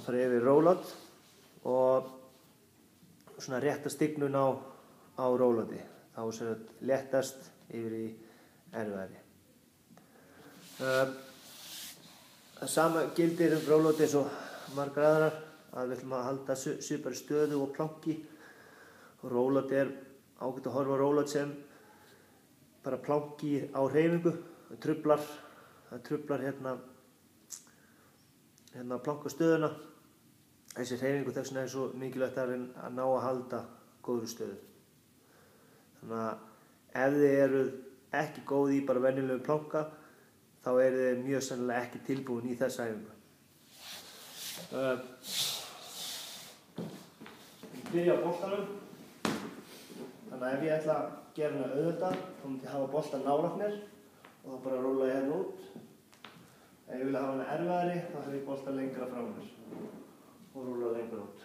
fara yfir roll-out og svona rétta stignun á roll-outi. Þá sem þetta léttast yfir í erfiðari. Það sama gildir roll-out eins og margar aðrar, að við ætlum að halda svipaðri stöðu og planki. Roll-out ágætt að horfa á roll-out sem bara planki á hreyfingu. Það truflar hérna plankastöðuna. Þessi hreyfingu þess vegna svo mikilvægt að ná að halda góðri stöðu. Þannig að ef þið eruð ekki góð í bara venjulegum planka, þá eru þið mjög sennilega ekki tilbúin í þessa æfingu. Ég byrja á boltanum. Þannig að ef ég ætla að gera hana auðvelda, þá myndi ég hafa boltan nálægt mér og þá bara rúlla ég hérna út. Ef ég vil hafa hana erfiðari, þá hef ég boltan lengra frá mér og rúlla lengra út.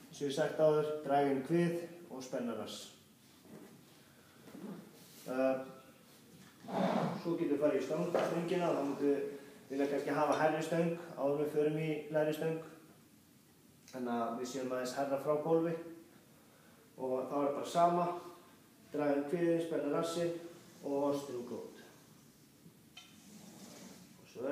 Eins og ég sagt áður, draga inn kvið og spenna rass. Svo getum við farið í stöngina, þá myndum við vilja kannski hafa hærri stöng áður við förum í lægri stöng. Þannig að við séum aðeins hærra frá gólfi. Og þá bara sama, draga inn kviðinn, spenna rassinn og strjúka út. Og svo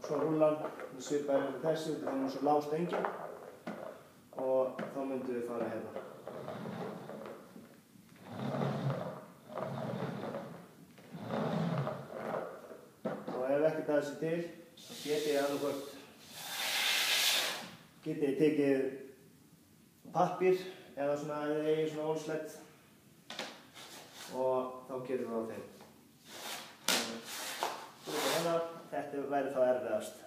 Svo rúllan við svipaðir með þessi, þetta er svo lág stöngin og þá myndum við fara hérna. Ef ekkert að þessi til, þá geti ég tekið pappír eða svona ef þið eigið svona ólslegt og þá gerum við á þeim. Þetta væri þá erfiðast.